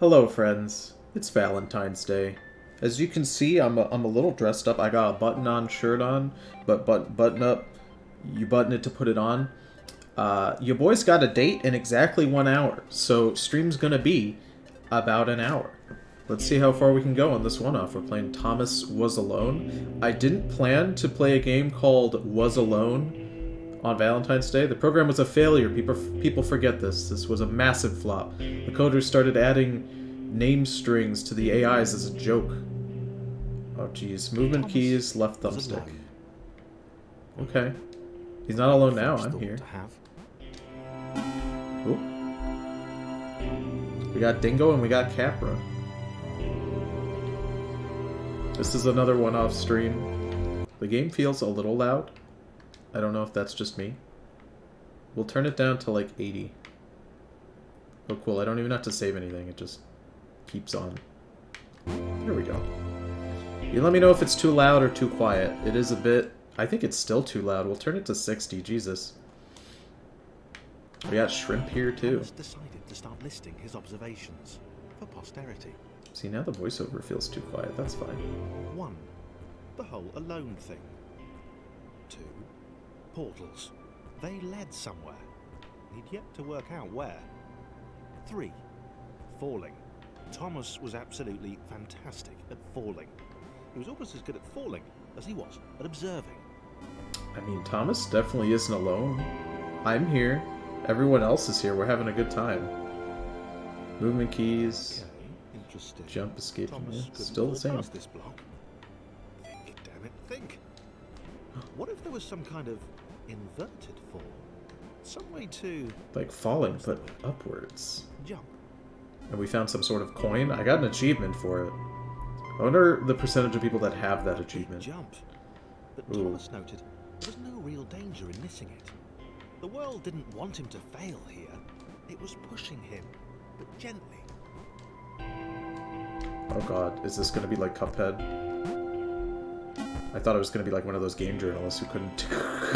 Hello, friends. It's Valentine's Day. As you can see, I'm a little dressed up. I got a button-on shirt on, but button up. You button it to put it on. Your boy's got a date in exactly 1 hour, so stream's gonna be about an hour. Let's see how far we can go on this one-off. We're playing Thomas Was Alone. I didn't plan to play a game called Was Alone on Valentine's Day. The program was a failure. People forget this. This was a massive flop. The coders started adding name strings to the AIs as a joke. Oh jeez. Movement Thomas keys, left was thumbstick. alone. Okay. He's not alone now, First I'm thought here. to have. Ooh. We got Dingo and we got Capra. This is another one-off stream. The game feels a little loud. I don't know if that's just me. We'll turn it down to like 80. Oh cool, I don't even have to save anything, it just keeps on. Here we go. You let me know if it's too loud or too quiet. It is a bit... I think it's still too loud. We'll turn it to 60, Jesus. We got Shrimp here too. Thomas decided to start listing his observations for posterity. See, now the voiceover feels too quiet. That's fine. 1. The whole alone thing. 2. Portals. They led somewhere. He'd yet to work out where. 3. Falling. Thomas was absolutely fantastic at falling. He was almost as good at falling as he was at observing. I mean, Thomas definitely isn't alone. I'm here. Everyone else is here. We're having a good time. Movement keys. Okay, interesting. Jump, escape. Thomas Yeah, couldn't still the fall same. past this block. Think, damn it, think. What if there was some kind of inverted fall? Some way to Like falling, but upwards. jump. And we found some sort of coin. I got an achievement for it. I wonder the percentage of people that have that achievement. Jump. But Ooh. Thomas noted there was no real danger in missing it. The world didn't want him to fail here. It was pushing him, but gently. Oh god, is this gonna be like Cuphead? I thought it was gonna be like one of those game journalists who couldn't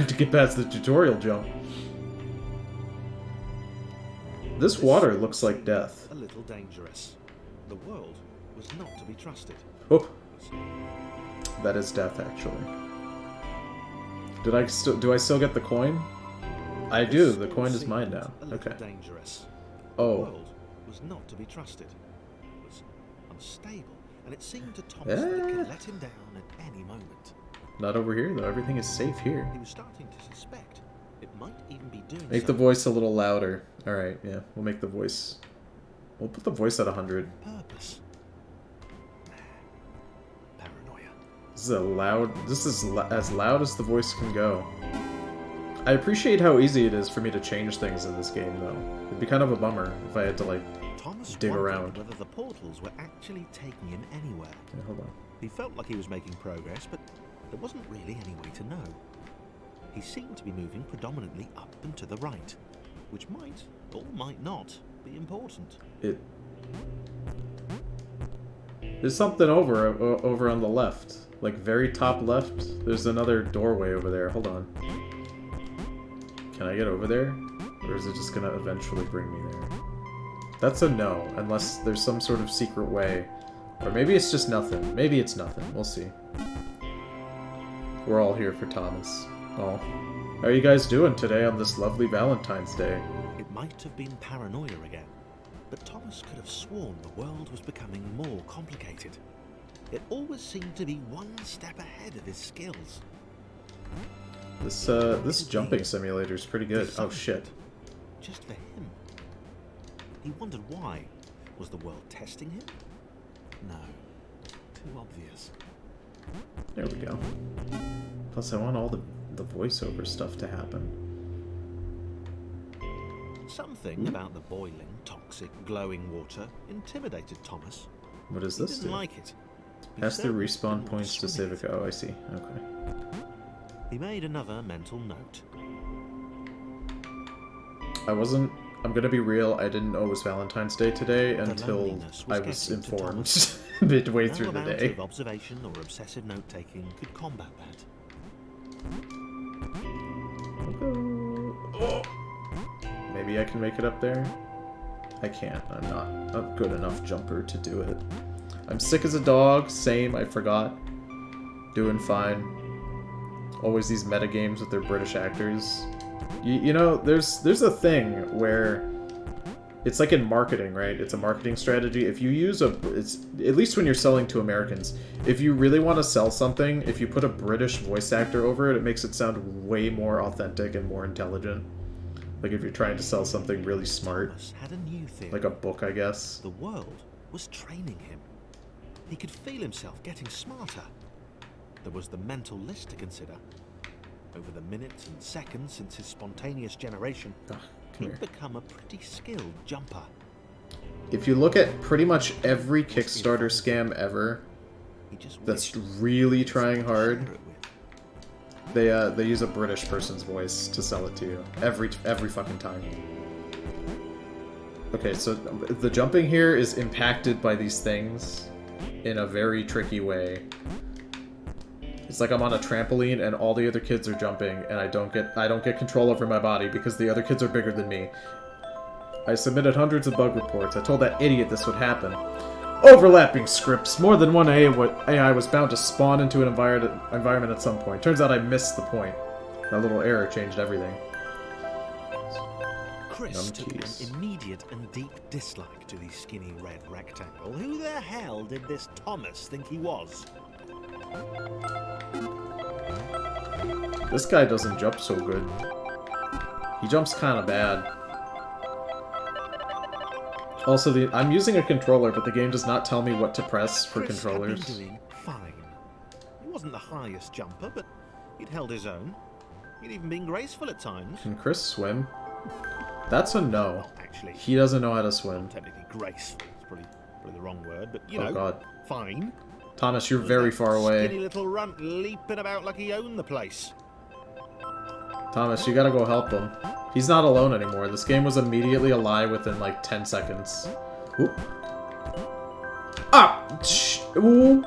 to get past the tutorial jump. This water looks like death. A little dangerous. The world was not to be trusted. Oh, that is death actually. Do I still get the coin? I do. The coin is mine now. A little Okay. dangerous. The Oh. world was not to be trusted. It was unstable, and it seemed to Thomas that it could let him down at any moment. Not over here though. Everything is safe here. He was starting to suspect it might even be doing Make the so voice a little louder. All right. Yeah, we'll make the voice. We'll put the voice at 100. on purpose. Paranoia. This is a loud. This is as loud as the voice can go. I appreciate how easy it is for me to change things in this game, though. It'd be kind of a bummer if I had to like. Thomas Dig wondered around. whether the portals were actually taking him anywhere. Yeah, hold on. He felt like he was making progress, but there wasn't really any way to know. He seemed to be moving predominantly up and to the right, which might, or might not, be important. It. There's something over on the left, like very top left. There's another doorway over there. Hold on. Can I get over there, or is it just gonna eventually bring me there? That's a no, unless there's some sort of secret way, or maybe it's just nothing. Maybe it's nothing. We'll see. We're all here for Thomas. Oh, how are you guys doing today on this lovely Valentine's Day? It might have been paranoia again, but Thomas could have sworn the world was becoming more complicated. It always seemed to be one step ahead of his skills. This jumping simulator is pretty good. Oh shit. Just for him. He wondered why. Was the world testing him? No. Too obvious. There we go. Plus, I want all the voiceover stuff to happen. Something about the boiling, toxic, glowing water intimidated Thomas. What does He this didn't do? like it. He Pass the certainly respawn didn't want points to swim in it. Civica. Oh, I see. Okay. He made another mental note. I'm gonna be real, I didn't know it was Valentine's Day today until loneliness was I was getting to informed Thomas. midway No through the amount day. of observation or obsessive note-taking could combat that. Oh. Maybe I can make it up there? I can't. I'm not a good enough jumper to do it. I'm sick as a dog. Same, I forgot. Doing fine. Always these meta games with their British actors. You know, there's a thing where it's like in marketing, right? It's a marketing strategy. If you use it's at least when you're selling to Americans, if you really want to sell something, if you put a British voice actor over it, it makes it sound way more authentic and more intelligent. Like if you're trying to sell something really smart, Thomas had a new theory. like a book, I guess. The world was training him. He could feel himself getting smarter. There was the mental list to consider. Over the minutes and seconds since his spontaneous generation, Ugh, come he'd here. become a pretty skilled jumper. If you look at pretty much every Kickstarter scam ever He just that's wished really he had trying someone to hard, share it with. they use a British person's voice to sell it to you. Every fucking time. Okay, so the jumping here is impacted by these things in a very tricky way. It's like I'm on a trampoline and all the other kids are jumping and I don't get control over my body because the other kids are bigger than me. I submitted hundreds of bug reports. I told that idiot this would happen. Overlapping scripts. More than one AI was bound to spawn into an environment at some point. Turns out I missed the point. That little error changed everything. Chris took an Numpties. immediate and deep dislike to the skinny red rectangle. Who the hell did this Thomas think he was? This guy doesn't jump so good. He jumps kind of bad. Also, I'm using a controller, but the game does not tell me what to press for Chris controllers. had been doing fine. He wasn't the highest jumper, but he'd held his own. He'd even been graceful at times. Can Chris swim? That's a no. Not actually. He doesn't know how to swim. Technically graceful. It's probably the wrong word, but you Oh know, god. fine. Thomas, you're Was very that far away. Skinny little runt leaping about like he owned the place. Thomas, you gotta go help him. He's not alone anymore. This game was immediately a lie within like 10 seconds. Oop. Ah! Ooh.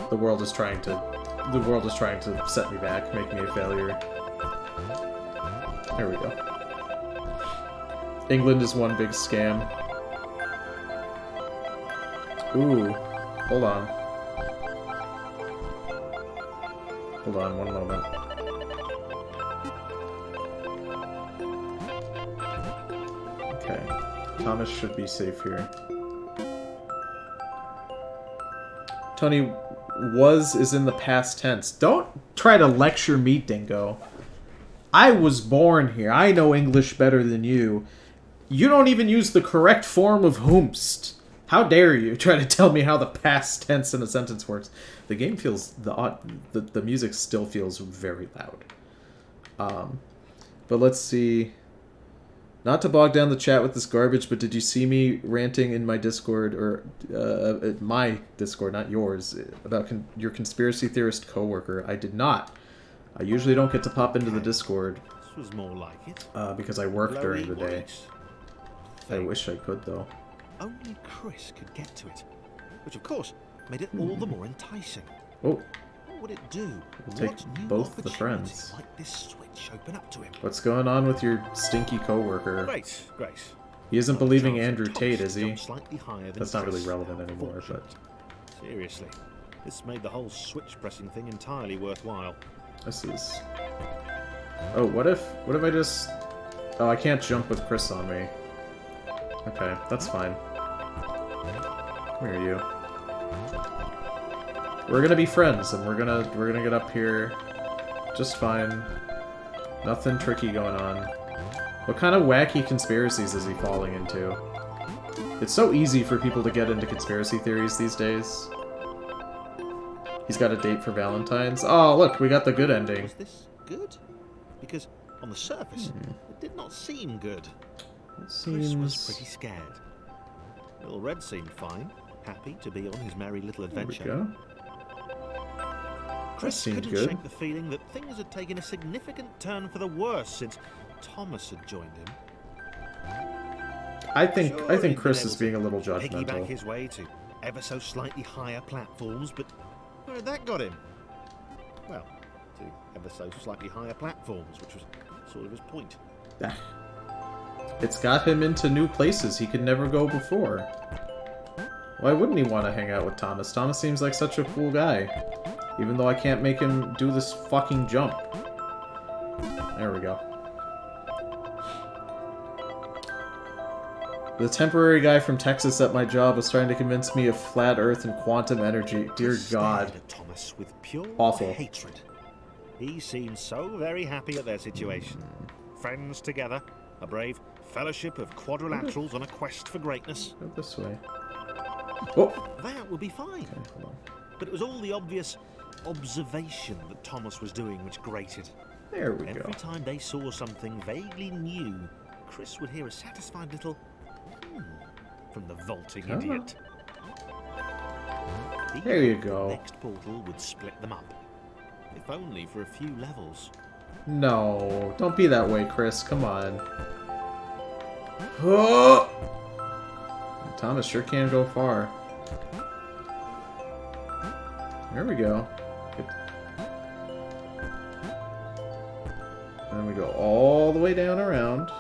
The world is trying to set me back, make me a failure. There we go. England is one big scam. Ooh. Hold on. Hold on, one moment. Okay. Thomas should be safe here. Tony, is in the past tense. Don't try to lecture me, Dingo. I was born here. I know English better than you. You don't even use the correct form of whomst. How dare you try to tell me how the past tense in a sentence works? The game feels the music still feels very loud. But let's see. Not to bog down the chat with this garbage, but did you see me ranting in my Discord, or my Discord, not yours, about your conspiracy theorist coworker? I did not. I usually don't get to pop into the Discord This was more like it. because I work during the Blowy day. white I thing. wish I could, though. Only Chris could get to it, which of course made it all the more enticing. Oh, What would it do? We'll take What new both the opportunity friends. might this switch open up to him? what's going on with your stinky coworker? Great. He isn't Not a believing chance that Andrew Thomas Tate, had is he? jumped slightly higher than That's not really Chris. relevant How anymore, but... fortunate. Seriously, this made the whole switch pressing thing entirely worthwhile. This is... Oh, what if I just... Oh, I can't jump with Chris on me. Okay, that's fine. Come here, you. We're gonna be friends, and we're gonna get up here just fine. Nothing tricky going on. What kind of wacky conspiracies is he falling into? It's so easy for people to get into conspiracy theories these days. He's got a date for Valentine's. Oh, look, we got the good ending. Was this good? Because on the surface, it did not seem good. It Chris was seems... pretty scared. Little Red seemed fine, happy to be on his merry little There we adventure. go. Chris seemed couldn't good. shake the feeling that things had taken a significant turn for the worse since Thomas had joined him. I think Sure, he'd been Chris able is to being a little Piggyback judgmental. his way to ever so slightly higher platforms, but where had that got him? Well, to ever so slightly higher platforms, which was sort of his point. Ah. It's got him into new places he could never go before. Why wouldn't he want to hang out with Thomas? Thomas seems like such a cool guy. Even though I can't make him do this fucking jump. There we go. The temporary guy from Texas at my job was trying to convince me of flat Earth and quantum energy. Dear God. Stared at Thomas with pure Awful. hatred. He seemed so very happy at their situation. Friends together, a brave fellowship of quadrilaterals on a quest for greatness. Go this way. Oh! That would be fine. Okay, hold on. But it was all the obvious observation that Thomas was doing which grated. There we Every go. time they saw something vaguely new, Chris would hear a satisfied little "hmm" from the vaulting Come on. idiot. He There you hoped the go. next portal would split them up, if only for a few levels. No, don't be that way, Chris. Come on. Oh! Thomas sure can go far. There we go. Good. And then we go all the way down around.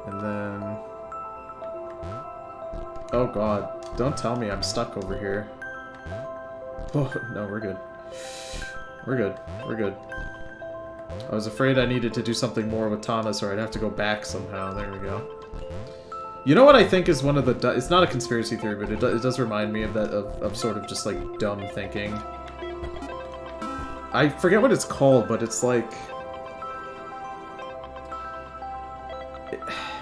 And then... Oh god, don't tell me I'm stuck over here. Oh, no, we're good. We're good. We're good. I was afraid I needed to do something more with Thomas or I'd have to go back somehow. There we go. You know what I think is one of the... It's not a conspiracy theory, but it does remind me of that, of sort of just, like, dumb thinking. I forget what it's called, but it's like...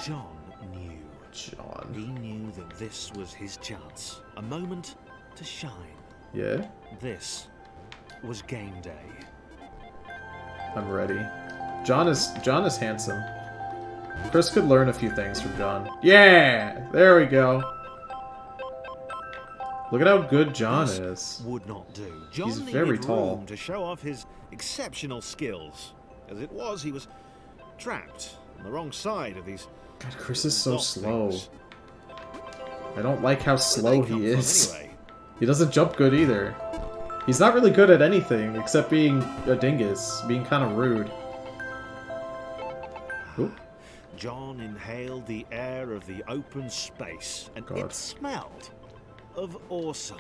John knew. John. He knew that this was his chance. A moment to shine. Yeah? This was game day. I'm ready. John is handsome. Chris could learn a few things from John. Yeah! There we go. Look at how good John This is. would not do. John He's needed very tall. room to show off his exceptional skills. As it was, he was trapped on the wrong side of these. God, Chris is so dot slow. things. I don't like how Where slow they he come is. From, anyway? He doesn't jump good either. He's not really good at anything except being a dingus, being kind of rude. Oop. John inhaled the air of the open space, and God. it smelled of awesome.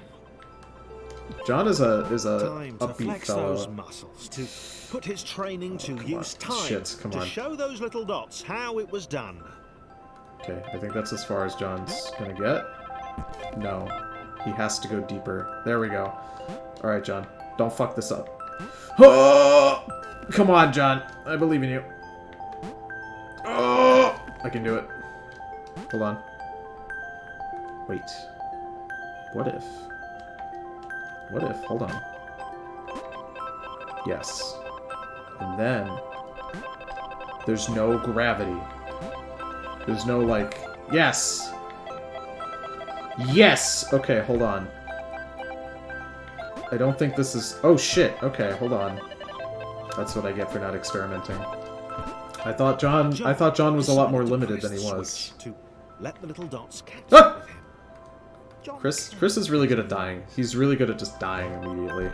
John is a Time to upbeat flex fellow. those muscles, to put his training to come use. on. Time Shit, come to on. show those little dots how it was done. Okay, I think that's as far as John's gonna get. No. He has to go deeper. There we go. Alright, John. Don't fuck this up. Oh! Come on, John. I believe in you. Oh! I can do it. Hold on. Wait. What if? What if? Hold on. Yes. And then... There's no gravity. There's no, like... Yes! Yes! Okay, hold on. I don't think this is... Oh, shit! Okay, hold on. That's what I get for not experimenting. I thought John was a lot more limited than he was. To let the little dots catch Ah! up with him. John Chris began is really good at dying. He's really good at just dying immediately.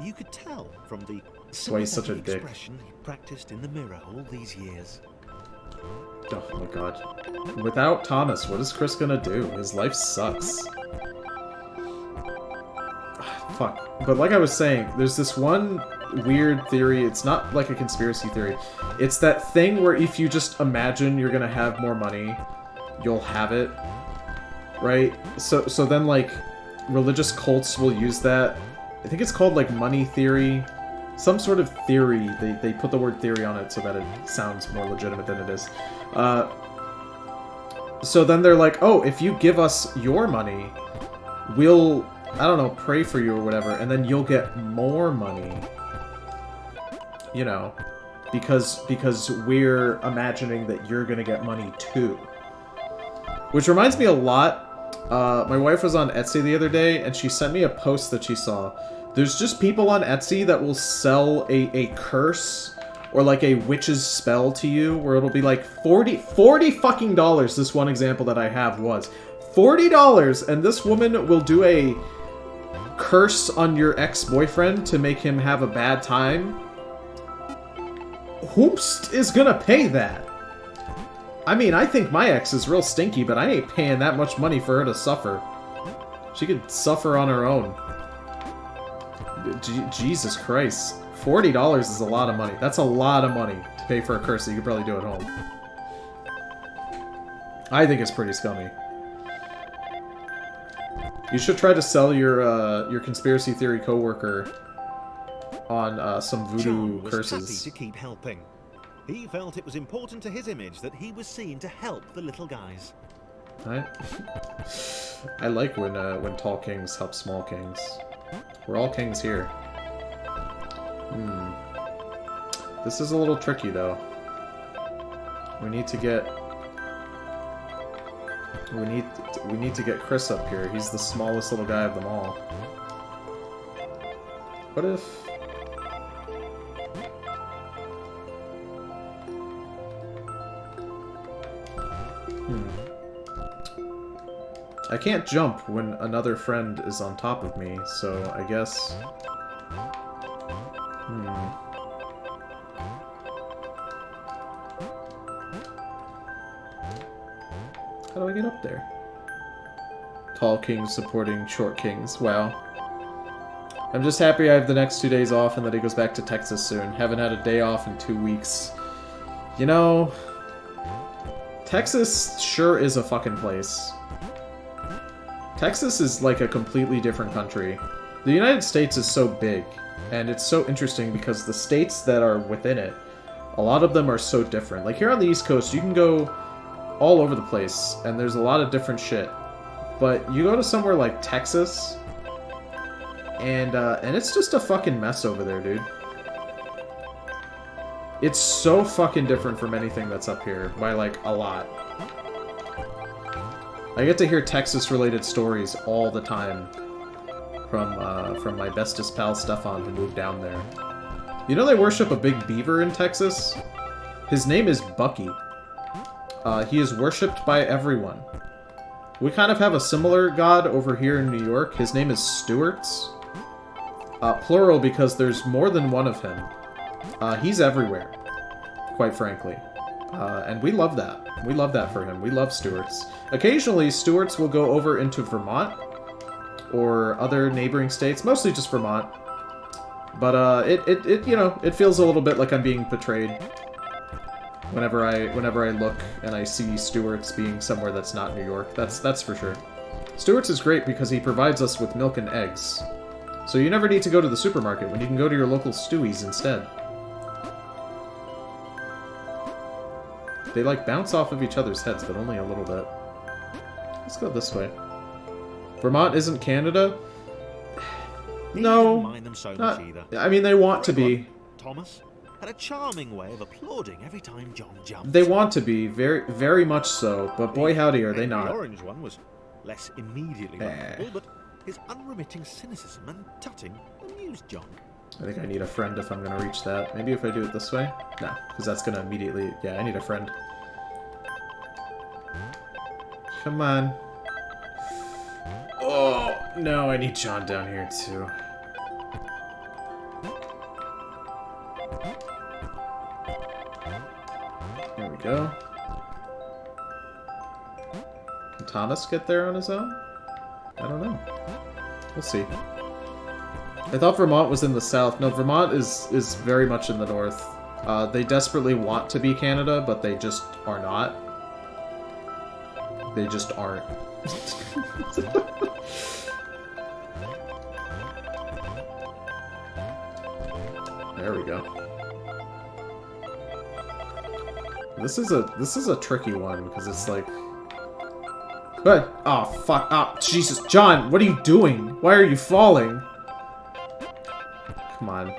You could tell from the why he's such a sympathetic dick. expression he practiced in the mirror all these years. Oh my god. Without Thomas, what is Chris gonna do? His life sucks. Fuck. But like I was saying, there's this one weird theory. It's not like a conspiracy theory. It's that thing where if you just imagine you're gonna have more money, you'll have it. Right? So then, like, religious cults will use that. I think it's called, like, money theory. Some sort of theory. They put the word theory on it so that it sounds more legitimate than it is. So then they're like, oh, if you give us your money, we'll, I don't know, pray for you or whatever, and then you'll get more money. You know, because we're imagining that you're gonna get money too. Which reminds me a lot, my wife was on Etsy the other day, and she sent me a post that she saw. There's just people on Etsy that will sell a curse or like a witch's spell to you, where it'll be like $40 fucking dollars. This one example that I have was $40, and this woman will do a curse on your ex-boyfriend to make him have a bad time. Whomst is gonna pay that? I mean, I think my ex is real stinky, but I ain't paying that much money for her to suffer. She could suffer on her own. Jesus Christ. $40 is a lot of money. That's a lot of money to pay for a curse that you could probably do at home. I think it's pretty scummy. You should try to sell your conspiracy theory coworker on some voodoo John was curses. happy to keep helping. He felt it was important to his image that he was seen to help the little guys. I like when tall kings help small kings. We're all kings here. This is a little tricky though. We need to get Chris up here. He's the smallest little guy of them all. What if I can't jump when another friend is on top of me, so I guess... How do I get up there? Tall kings supporting short kings. Wow. I'm just happy I have the next 2 days off and that he goes back to Texas soon. Haven't had a day off in 2 weeks. You know... Texas sure is a fucking place. Texas is like a completely different country. The United States is so big, and it's so interesting because the states that are within it, a lot of them are so different. Like here on the East Coast, you can go all over the place, and there's a lot of different shit. But you go to somewhere like Texas, and it's just a fucking mess over there, dude. It's so fucking different from anything that's up here by like a lot. I get to hear Texas-related stories all the time from my bestest pal Stefan, who moved down there. You know they worship a big beaver in Texas? His name is Bucky. He is worshipped by everyone. We kind of have a similar god over here in New York. His name is Stewart's. Plural because there's more than one of him. He's everywhere, quite frankly. And we love that. We love that for him. We love Stewart's. Occasionally, Stewart's will go over into Vermont or other neighboring states, mostly just Vermont. But it you know, it feels a little bit like I'm being betrayed whenever I look and I see Stewart's being somewhere that's not New York. That's for sure. Stewart's is great because he provides us with milk and eggs. So you never need to go to the supermarket when you can go to your local Stewie's instead. They like bounce off of each other's heads, but only a little bit. Let's go this way. Vermont isn't Canada? He No. didn't mind them so much either. I mean, they want to be. Thomas had a charming way of applauding every time John jumped. They want to be, very, very much so, but boy howdy are they The not. orange one was less immediately likable, but his unremitting cynicism and tutting amused John. I think I need a friend if I'm going to reach that. Maybe if I do it this way? No, because that's going to immediately... Yeah, I need a friend. Come on. Oh, no, I need John down here, too. There we go. Can Thomas get there on his own? I don't know. We'll see. I thought Vermont was in the south. No, Vermont is very much in the north. They desperately want to be Canada, but they just are not. They just aren't. There we go. This is a tricky one because it's like, what? Oh fuck! Oh Jesus, John, what are you doing? Why are you falling? Come on.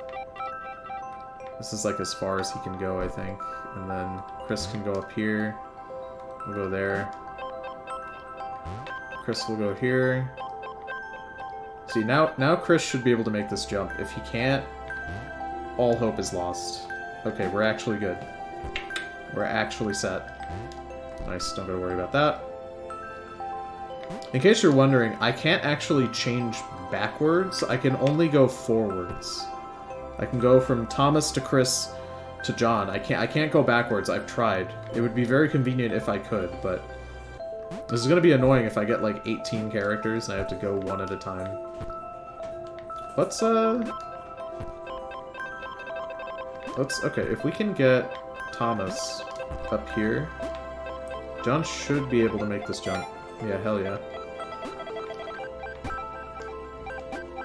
This is like as far as he can go, I think. And then Chris can go up here. We'll go there. Chris will go here. See, now Chris should be able to make this jump. If he can't, all hope is lost. Okay, we're actually good. We're actually set. Nice, don't gotta worry about that. In case you're wondering, I can't actually change backwards. I can only go forwards. I can go from Thomas to Chris to John. I can't go backwards. I've tried. It would be very convenient if I could, but this is gonna be annoying if I get like 18 characters and I have to go one at a time. Let's okay, if we can get Thomas up here, John should be able to make this jump. Yeah, hell yeah.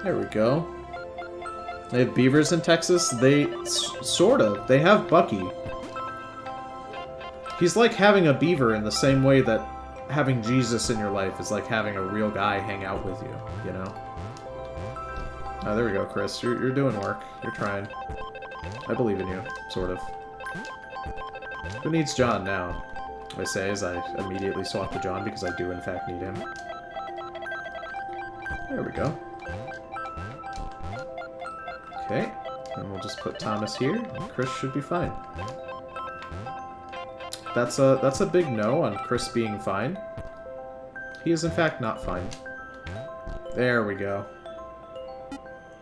There we go. They have beavers in Texas? They... sort of. They have Bucky. He's like having a beaver in the same way that having Jesus in your life is like having a real guy hang out with you, you know? Oh, there we go, Chris. You're doing work. You're trying. I believe in you, sort of. Who needs John now? I say as I immediately swap to John because I do in fact need him. There we go. Okay, and we'll just put Thomas here, and Chris should be fine. That's a big no on Chris being fine. He is in fact not fine. There we go.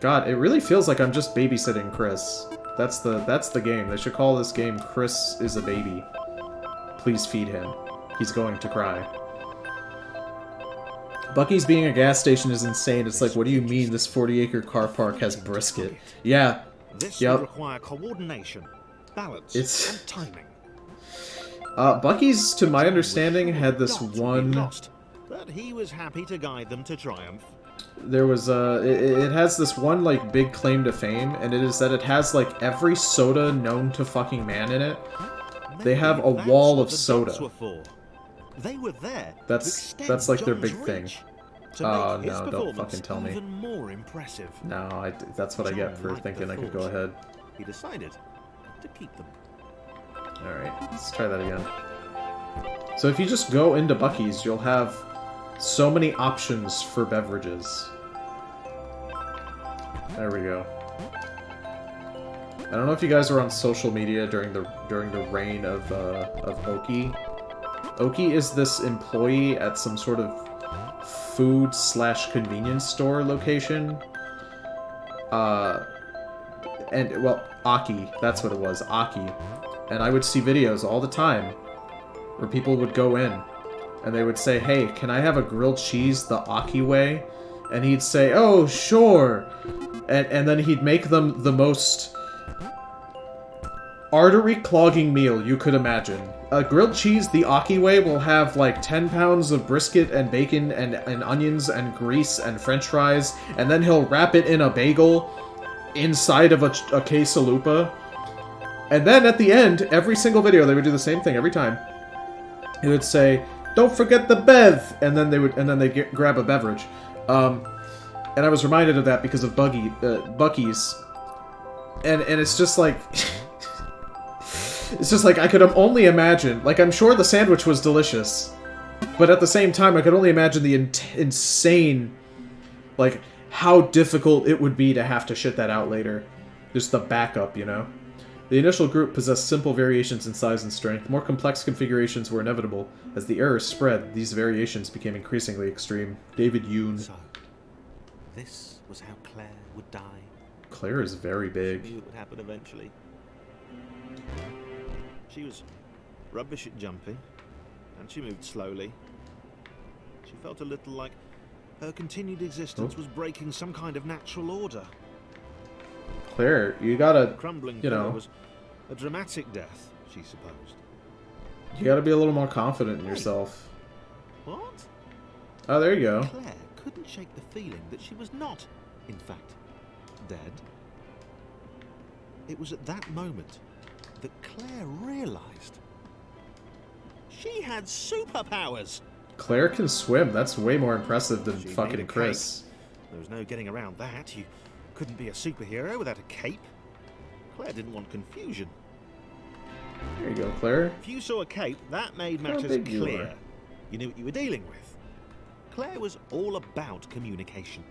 God, it really feels like I'm just babysitting Chris. That's the game. They should call this game Chris is a Baby. Please feed him. He's going to cry. Bucky's being a gas station is insane. It's like, what do you mean this 40-acre car park has brisket? Yeah. This will require coordination, balance, and timing. Bucky's, to my understanding, had this one... Lost, but he was happy to guide them to triumph. There was it has this one like big claim to fame, and it is that it has like every soda known to fucking man in it. They have a wall of soda. They were there. That's like their big thing. Oh no! Don't fucking tell me. Even more impressive. No, that's what I get for thinking I could go ahead. He decided to keep them. All right, let's try that again. So if you just go into Bucky's, you'll have so many options for beverages. There we go. I don't know if you guys were on social media during the reign of Oki. Oki is this employee at some sort of food/convenience store location. And well, Aki, that's what it was, Aki. And I would see videos all the time where people would go in and they would say, "Hey, can I have a grilled cheese the Aki way?" And he'd say, "Oh, sure." And then he'd make them the most artery-clogging meal you could imagine. A grilled cheese the Aki way will have like 10 pounds of brisket and bacon and onions and grease and french fries, and then he'll wrap it in a bagel inside of a quesalupa. And then at the end, every single video, they would do the same thing every time. He would say, "Don't forget the bev," and then they'd grab a beverage. And I was reminded of that because of Bucky's, and it's just like, it's just like I could only imagine. Like, I'm sure the sandwich was delicious, but at the same time, I could only imagine the insane, like, how difficult it would be to have to shit that out later. Just the backup, you know. The initial group possessed simple variations in size and strength. More complex configurations were inevitable. As the errors spread, these variations became increasingly extreme. David Yoon. So, this was how Claire would die. Claire is very big. She knew it would happen eventually. She was rubbish at jumping, and she moved slowly. She felt a little like her continued existence was breaking some kind of natural order. Claire, you gotta, Crumbling you know, was a dramatic death, she supposed. You gotta be a little more confident in yourself. What? Oh, there you go. Claire couldn't shake the feeling that she was not, in fact, dead. It was at that moment that Claire realized she had superpowers. Claire can swim. That's way more impressive than She made fucking a Chris. cape. There was no getting around that. You couldn't be a superhero without a cape. Claire didn't want confusion. There you go, Claire. If you saw a cape, that made How matters big you clear. are. You knew what you were dealing with. Claire was all about communication.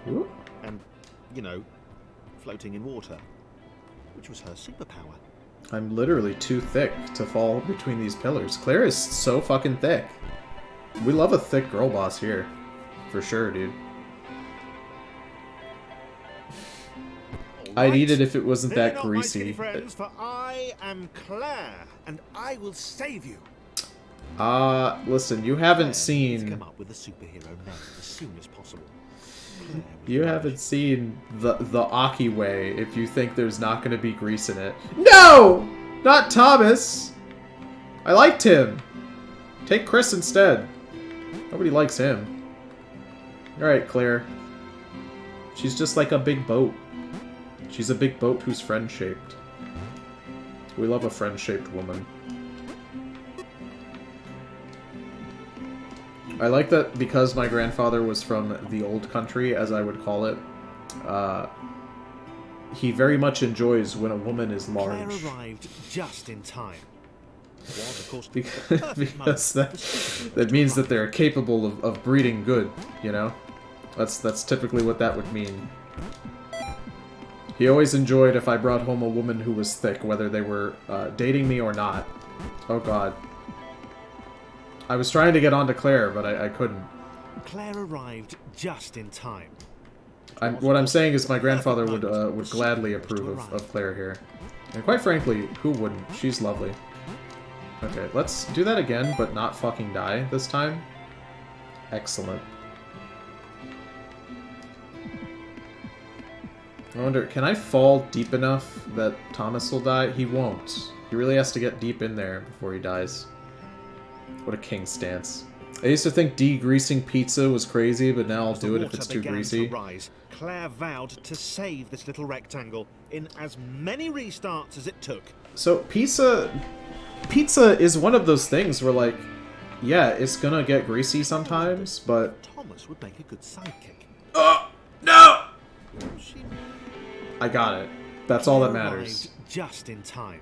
Ooh. And, you know, floating in water, which was her superpower. I'm literally too thick to fall between these pillars. Claire is so fucking thick. We love a thick girl boss here. For sure, dude. I'd eat it if it wasn't Fear that not, my skinny greasy. friends, for I am Claire, and I will save you. Listen, you Claire haven't needs to seen... come up with a superhero name as soon as possible. Claire with You the haven't relish. seen the Aki way if you think there's not going to be grease in it. No! Not Thomas! I liked him. Take Chris instead. Nobody likes him. Alright, Claire. She's just like a big boat. She's a big boat who's friend-shaped. We love a friend-shaped woman. I like that because my grandfather was from the old country, as I would call it. He very much enjoys when a woman is large. Claire arrived just in time. It was, of course, Because, the perfect moment because for superheroes that to means that arrive. they're capable of breeding good, you know? That's typically what that would mean. He always enjoyed if I brought home a woman who was thick, whether they were dating me or not. Oh god. I was trying to get onto Claire, but I couldn't. Claire arrived just in time. What I'm saying is my grandfather would gladly approve of Claire here. And quite frankly, who wouldn't? She's lovely. Okay, let's do that again, but not fucking die this time. Excellent. I wonder, can I fall deep enough that Thomas will die? He won't. He really has to get deep in there before he dies. What a king stance. I used to think degreasing pizza was crazy, but now I'll As the do it if water it's too began greasy. to rise, Claire vowed to save this little rectangle in as many restarts as it took. So pizza is one of those things where, like, yeah, it's gonna get greasy sometimes, but... Thomas would make a good sidekick. Oh, no! She I got it. That's all that Claire matters. arrived just in time.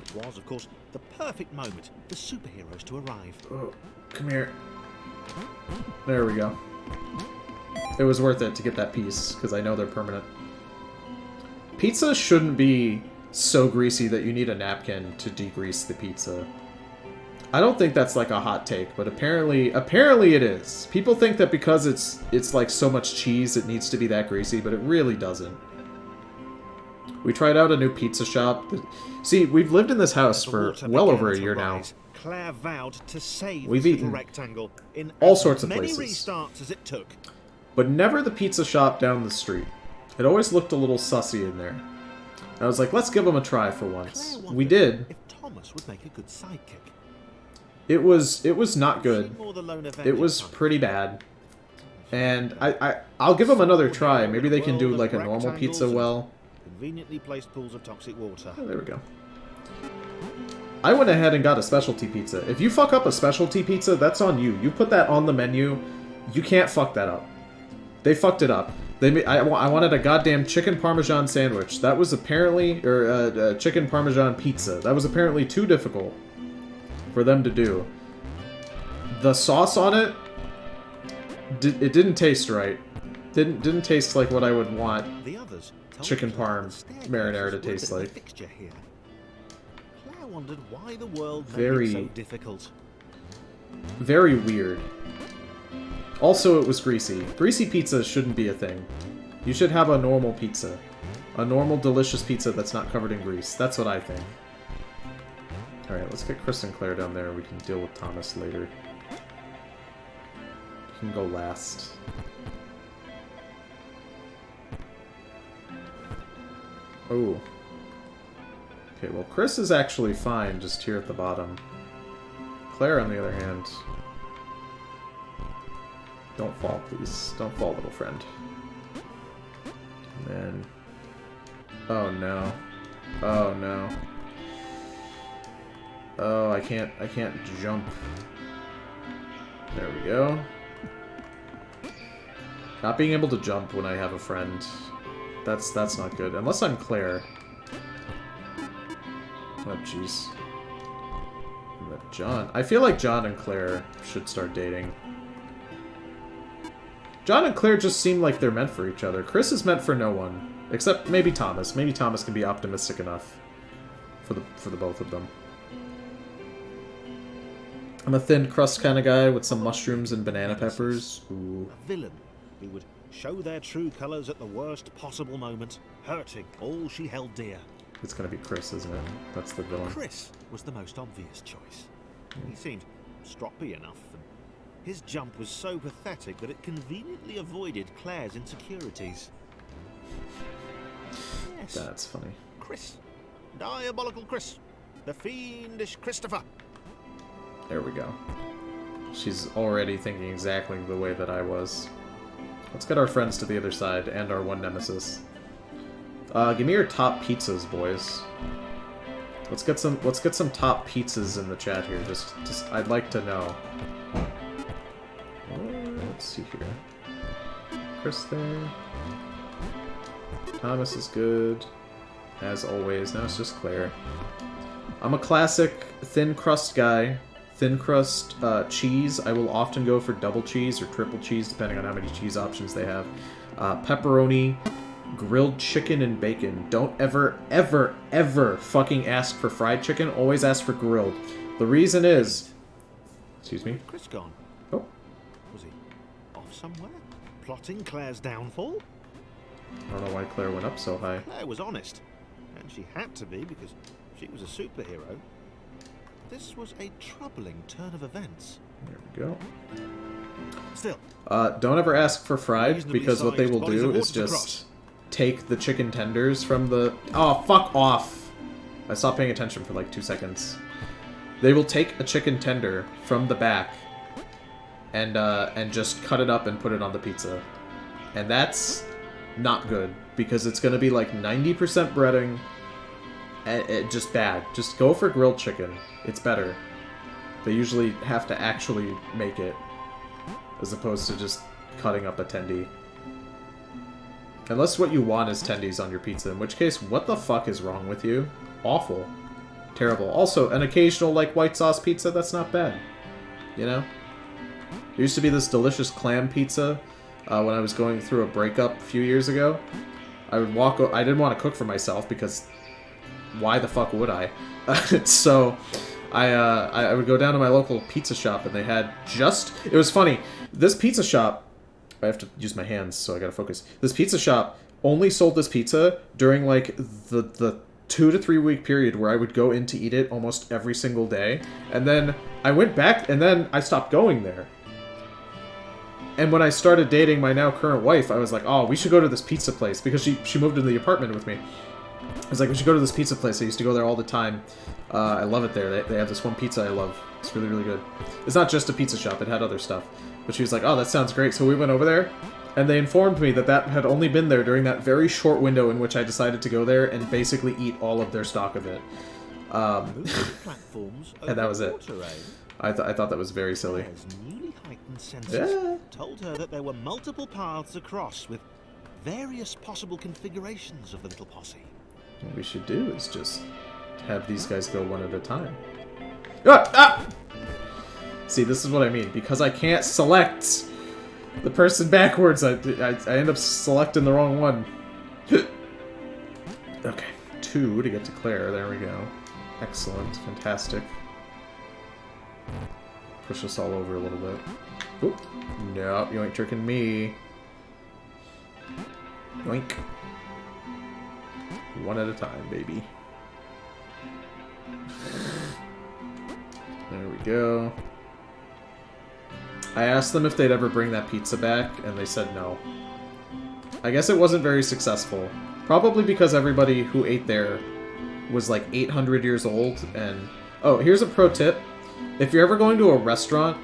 It was, of course, the perfect moment for superheroes to arrive. Oh, come here. There we go. It was worth it to get that piece, because I know they're permanent. Pizza shouldn't be so greasy that you need a napkin to degrease the pizza. I don't think that's like a hot take, but apparently it is. People think that because it's like so much cheese it needs to be that greasy, but it really doesn't. We tried out a new pizza shop. See, we've lived in this house As the for water well began over a to year now. rise, Claire vowed to save We've this little eaten rectangle in all as sorts of many places. restarts as it took. But never the pizza shop down the street. It always looked a little sussy in there. I was like, let's give them a try for once. Claire We wondered did. If Thomas would make a good sidekick. It was not good. She more the lone It Avenger was type. pretty bad. And I'll give them another try. Maybe they can do like a normal pizza well. Conveniently placed pools of toxic water. Oh, there we go. I went ahead and got a specialty pizza. If you fuck up a specialty pizza, that's on you. You put that on the menu. You can't fuck that up. They fucked it up. I wanted a goddamn chicken parmesan sandwich. That was apparently... Or, chicken parmesan pizza. That was apparently too difficult for them to do. The sauce on it... it didn't taste right. Didn't taste like what I would want The others told chicken Claire parm the staircase marinara to was a taste bit of a like. fixture here. Claire wondered why the world made Very- it so difficult. Very weird. Also, it was greasy. Greasy pizza shouldn't be a thing. You should have a normal pizza. A normal, delicious pizza that's not covered in grease. That's what I think. Alright, let's get Chris and Claire down there. We can deal with Thomas later. You can go last. Oh. Okay, well, Chris is actually fine just here at the bottom. Claire, on the other hand... Don't fall, please. Don't fall, little friend. And then... Oh, no. Oh, no. Oh, I can't jump. There we go. Not being able to jump when I have a friend. That's not good. Unless I'm Claire. Oh, jeez. John. I feel like John and Claire should start dating. John and Claire just seem like they're meant for each other. Chris is meant for no one. Except maybe Thomas. Maybe Thomas can be optimistic enough for the both of them. I'm a thin crust kind of guy with some mushrooms and banana peppers. Ooh. A villain who would show their true colours at the worst possible moment, hurting all she held dear. It's gonna be Chris, isn't it? That's the villain. Chris was the most obvious choice. He seemed stroppy enough, and his jump was so pathetic that it conveniently avoided Claire's insecurities. Yes, That's funny. Chris. Diabolical Chris. The fiendish Christopher. There we go. She's already thinking exactly the way that I was. Let's get our friends to the other side and our one nemesis. Give me your top pizzas, boys. Let's get some top pizzas in the chat here. Just I'd like to know. Let's see here. Chris there. Thomas is good. As always. Now it's just Claire. I'm a classic thin crust guy. Thin crust cheese. I will often go for double cheese or triple cheese, depending on how many cheese options they have. Pepperoni, grilled chicken, and bacon. Don't ever, ever, ever fucking ask for fried chicken. Always ask for grilled. The reason is... Excuse me? Chris gone. Oh. Was he off somewhere? Plotting Claire's downfall? I don't know why Claire went up so high. Claire was honest. And she had to be because she was a superhero. This was a troubling turn of events. There we go. Still, don't ever ask for fried, reasonably because what they sized will bodies do of is water to just cross. take the chicken tenders from the... Oh, fuck off! I stopped paying attention for like 2 seconds. They will take a chicken tender from the back and just cut it up and put it on the pizza. And that's not good, because it's going to be like 90% breading, and just bad. Just go for grilled chicken. It's better. They usually have to actually make it, as opposed to just cutting up a tendy. Unless what you want is tendies on your pizza, in which case, what the fuck is wrong with you? Awful. Terrible. Also, an occasional, like, white sauce pizza, that's not bad. You know? There used to be this delicious clam pizza when I was going through a breakup a few years ago. I didn't want to cook for myself, because why the fuck would I? So... I would go down to my local pizza shop, and they had just... It was funny. This pizza shop... I have to use my hands, so I gotta focus. This pizza shop only sold this pizza during, like, the 2 to 3 week period where I would go in to eat it almost every single day. And then I went back, and then I stopped going there. And when I started dating my now current wife, I was like, oh, we should go to this pizza place, because she moved into the apartment with me. I was like, we should go to this pizza place. I used to go there all the time. I love it there. They have this one pizza I love. It's really, really good. It's not just a pizza shop. It had other stuff. But she was like, oh, that sounds great. So we went over there, and they informed me that that had only been there during that very short window in which I decided to go there and basically eat all of their stock of it. Platforms And that was it. water, eh? I thought that was very silly. Claire's newly heightened senses Yeah. told her that there were multiple paths across with various possible configurations of the little posse. What we should do is just have these guys go one at a time. Ah! Ah! See, this is what I mean. Because I can't select the person backwards, I end up selecting the wrong one. Okay, 2 to get to Claire. There we go. Excellent. Fantastic. Push us all over a little bit. Oop. Nope, you ain't tricking me. Yoink. One at a time, baby. There we go. I asked them if they'd ever bring that pizza back, and they said no. I guess it wasn't very successful. Probably because everybody who ate there was like 800 years old, and... Oh, here's a pro tip. If you're ever going to a restaurant,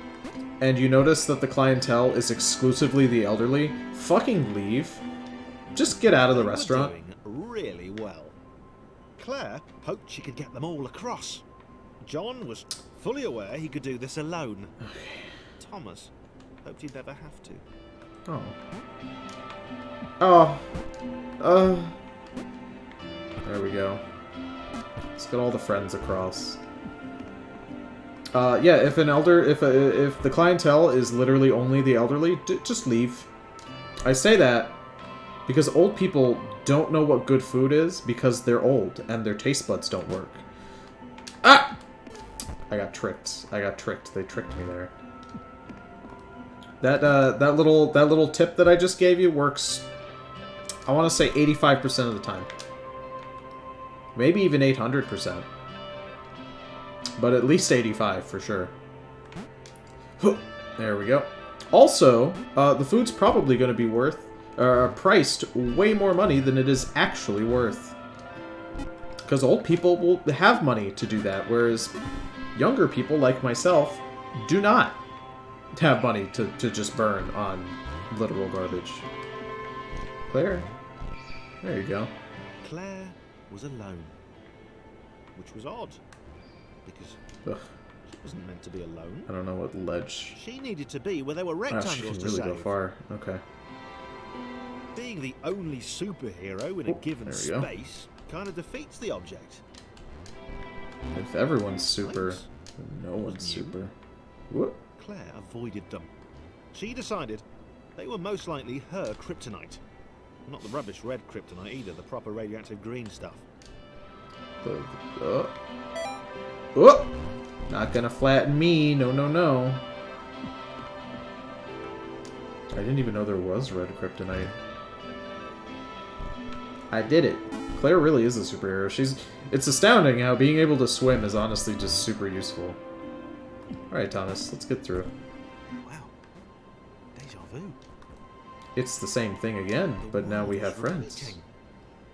and you notice that the clientele is exclusively the elderly, fucking leave. Just get out of the They were restaurant. doing really well. Claire hoped she could get them all across. John was fully aware he could do this alone. Thomas hoped he'd never have to. Oh. Oh. There we go. Let's get all the friends across. Yeah, if the clientele is literally only the elderly, just leave. I say that because old people don't know what good food is because they're old and their taste buds don't work. Ah! I got tricked. They tricked me there. That little tip that I just gave you works, I want to say 85% of the time. Maybe even 800%. But at least 85 for sure. There we go. Also, the food's probably going to be priced way more money than it is actually worth. Because old people will have money to do that, whereas younger people like myself do not have money to just burn on literal garbage. Claire? There you go. Claire was alone, which was odd, because Ugh, she wasn't meant to be alone. I don't know what ledge. She needed to be where there were Oh, rectangles she can to really save. go far. Okay. Being the only superhero in a given there we go. space kind of defeats the object. If everyone's super, Thanks. then no one's Wasn't you? super. Whoop. Claire avoided them. She decided they were most likely her kryptonite. Not the rubbish red kryptonite either, the proper radioactive green stuff. Oh! Not gonna flatten me. No, no, no. I didn't even know there was red kryptonite. I did it. Claire really is a superhero. It's astounding how being able to swim is honestly just super useful. Alright, Thomas, let's get through. Wow. Deja vu. It's the same thing again, The but now world we was have friends. repeating.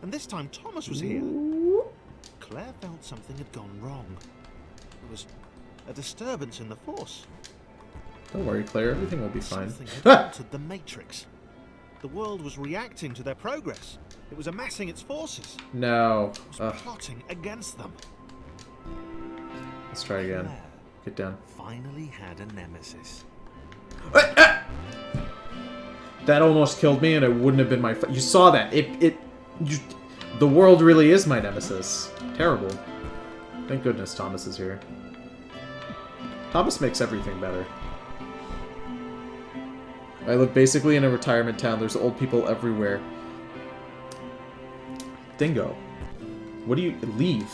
And this time Thomas was here. Ooh. Claire felt something had gone wrong. There was a disturbance in the force. Don't worry, Claire, everything will be fine. Something had altered the Matrix. The world was reacting to their progress. It was amassing its forces. No. It was plotting against them. Let's try again. Claire Get down. finally had a nemesis. That almost killed me, and it wouldn't have been my. You saw that. The world really is my nemesis. Terrible. Thank goodness Thomas is here. Thomas makes everything better. I live basically in a retirement town. There's old people everywhere. Dingo. What do you... Leave.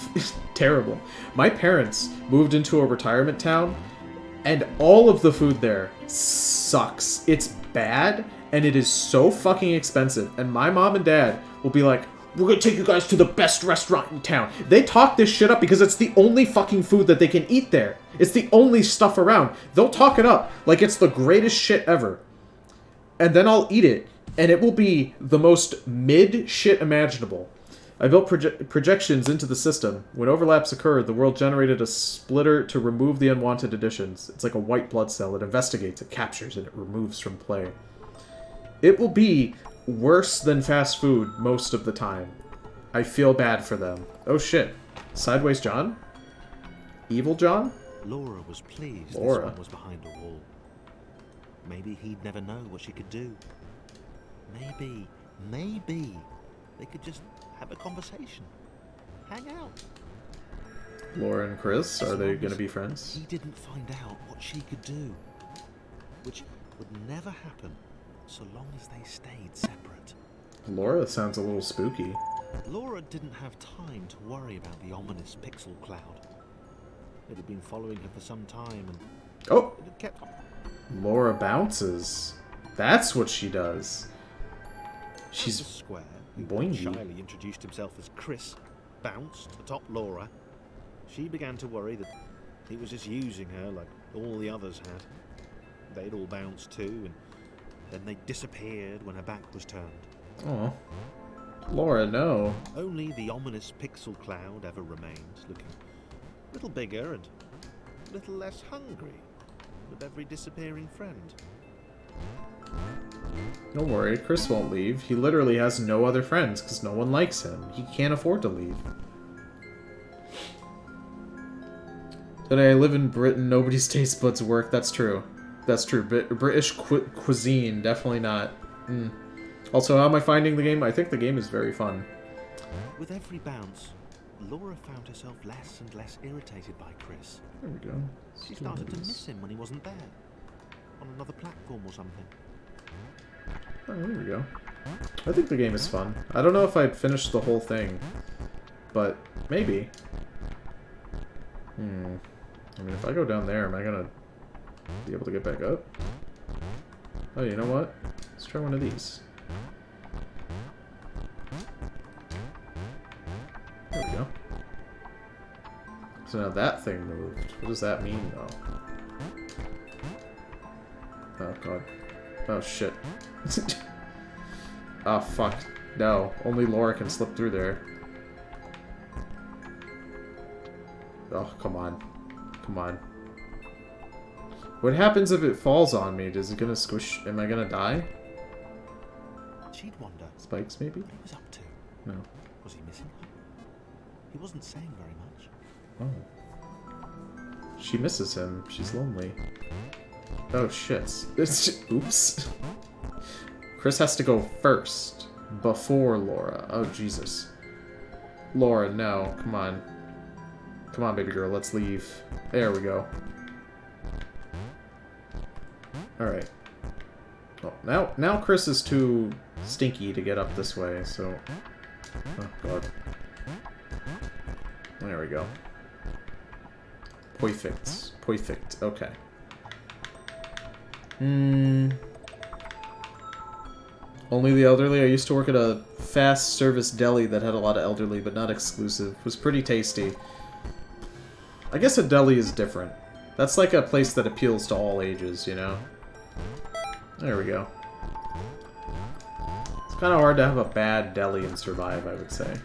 Terrible. My parents moved into a retirement town, and all of the food there sucks. It's bad, and it is so fucking expensive. And my mom and dad will be like, we're gonna take you guys to the best restaurant in town. They talk this shit up because it's the only fucking food that they can eat there. It's the only stuff around. They'll talk it up like it's the greatest shit ever. And then I'll eat it, and it will be the most mid shit imaginable. I built projections into the system. When overlaps occurred, the world generated a splitter to remove the unwanted additions. It's like a white blood cell. It investigates, it captures, and it removes from play. It will be worse than fast food most of the time. I feel bad for them. Oh shit. Sideways John? Evil John? Laura was pleased Laura. this one was behind a wall. Maybe he'd never know what she could do. Maybe they could just have a conversation. Hang out. Laura and Chris, are As they long going to as be friends? He didn't find out what she could do. Which would never happen so long as they stayed separate. Laura sounds a little spooky. Laura didn't have time to worry about the ominous pixel cloud. It had been following her for some time and Oh! it had kept... Laura bounces. That's what she does. She's She's... Square, who boingy. shyly introduced himself as Chris, bounced atop Laura. She began to worry that he was just using her like all the others had. They'd all bounced too, and then they disappeared when her back was turned. Oh. Laura, no. Only the ominous pixel cloud ever remained, looking a little bigger and a little less hungry with every disappearing friend. Don't worry, Chris won't leave. He literally has no other friends because no one likes him. He can't afford to leave. Today I live in Britain. Nobody's taste buds work. That's true. That's true. British cuisine, definitely not. Also, how am I finding the game? I think the game is very fun. With every bounce, Laura found herself less and less irritated by Chris. There we go. She started to miss him when he wasn't there. On another platform or something. Oh, there we go. I think the game is fun. I don't know if I'd finish the whole thing, but maybe. I mean, if I go down there, am I gonna be able to get back up? Oh, you know what? Let's try one of these. There we go. So now that thing moved. What does that mean, though? Oh, God. Oh, shit. Oh, fuck. No. Only Laura can slip through there. Oh, come on. Come on. What happens if it falls on me? Is it gonna squish? Am I gonna die? She'd wonder Spikes, maybe? what he was up to. No. Was he missing her? He wasn't saying very much. Oh. She misses him. She's lonely. Oh, shit. Oops. Chris has to go first. Before Laura. Oh, Jesus. Laura, no. Come on. Come on, baby girl. Let's leave. There we go. Alright. Oh, now Chris is too stinky to get up this way, so... Oh, God. There we go. Perfect. Perfect. Okay. Only the elderly. I used to work at a fast service deli that had a lot of elderly, but not exclusive. It was pretty tasty. I guess a deli is different. That's like a place that appeals to all ages, you know? There we go. It's kind of hard to have a bad deli and survive, I would say.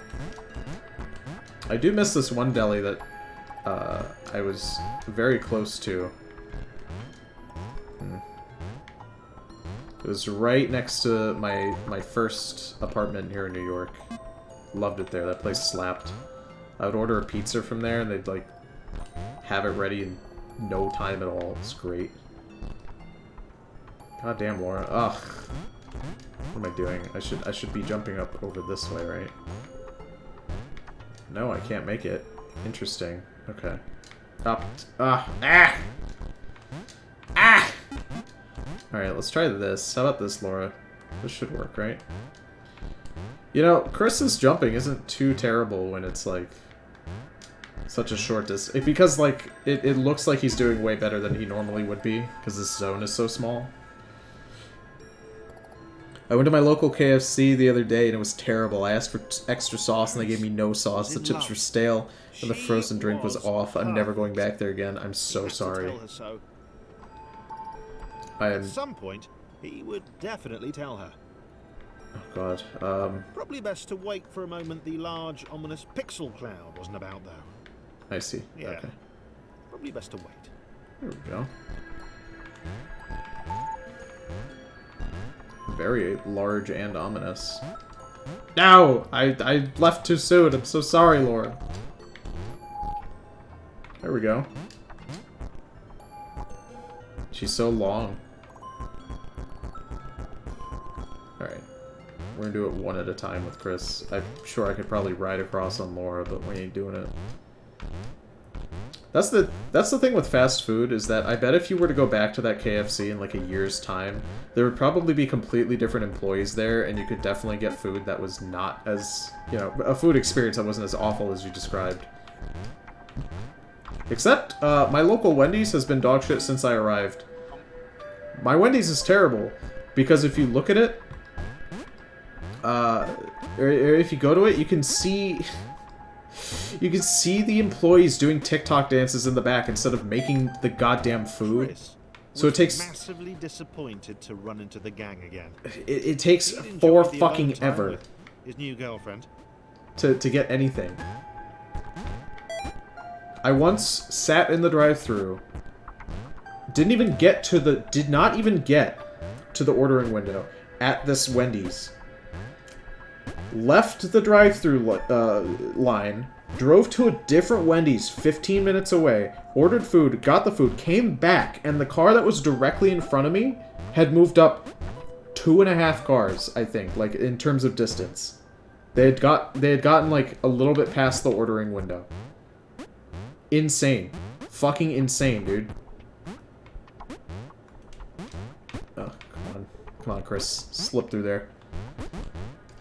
I do miss this one deli that I was very close to. It was right next to my first apartment here in New York. Loved it there. That place slapped. I would order a pizza from there and they'd like have it ready in no time at all. It's great. God damn, Laura. Ugh. What am I doing? I should be jumping up over this way, right? No, I can't make it. Interesting. Okay. Up. Ah! Ah! Alright, let's try this. How about this, Laura? This should work, right? You know, Chris's jumping isn't too terrible when it's, like, such a short distance. Because, like, it looks like he's doing way better than he normally would be, because this zone is so small. I went to my local KFC the other day and it was terrible. I asked for extra sauce and they gave me no sauce. The chips were stale and the frozen drink was off. I'm never going back there again. I'm so sorry. At some point, he would definitely tell her. Oh, God. Probably best to wait for a moment the large, ominous pixel cloud wasn't about, though. I see. Yeah. Okay. Probably best to wait. There we go. Very large and ominous. No! I left too soon. I'm so sorry, Laura. There we go. She's so long. Alright. We're gonna do it one at a time with Chris. I'm sure I could probably ride across on Laura, but we ain't doing it. That's the thing with fast food, is that I bet if you were to go back to that KFC in like a year's time, there would probably be completely different employees there, and you could definitely get food that was not as, you know, a food experience that wasn't as awful as you described. Except, my local Wendy's has been dog shit since I arrived. My Wendy's is terrible, because if you look at it, or if you go to it, you can see... You can see the employees doing TikTok dances in the back instead of making the goddamn food. Chris So it takes massively disappointed to run into the gang again. it takes He'd enjoyed for the fucking alone time ever with his new girlfriend. to get anything. I once sat in the drive-thru, did not even get to the ordering window at this Wendy's. Left the drive-thru line, drove to a different Wendy's 15 minutes away, ordered food, got the food, came back, and the car that was directly in front of me had moved up 2.5 cars, I think, like, in terms of distance. They had gotten, like, a little bit past the ordering window. Insane. Fucking insane, dude. Oh, come on. Come on, Chris. Slip through there.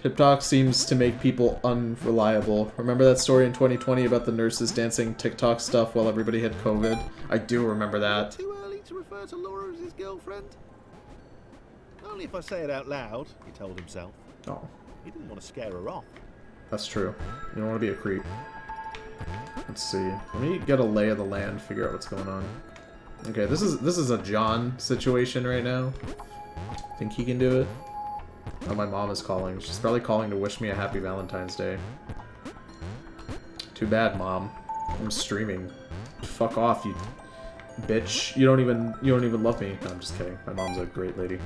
TikTok seems to make people unreliable. Remember that story in 2020 about the nurses dancing TikTok stuff while everybody had COVID? I do remember that. Too early to refer to Laura as his girlfriend? Only if I say it out loud, he told himself. Oh, He didn't want to scare her off. that's true. You don't want to be a creep. Let's see. Let me get a lay of the land, figure out what's going on. Okay, this is a John situation right now. Think he can do it? Oh, my mom is calling. She's probably calling to wish me a happy Valentine's Day. Too bad, Mom. I'm streaming. Fuck off, you bitch. You don't even love me. No, I'm just kidding. My mom's a great lady.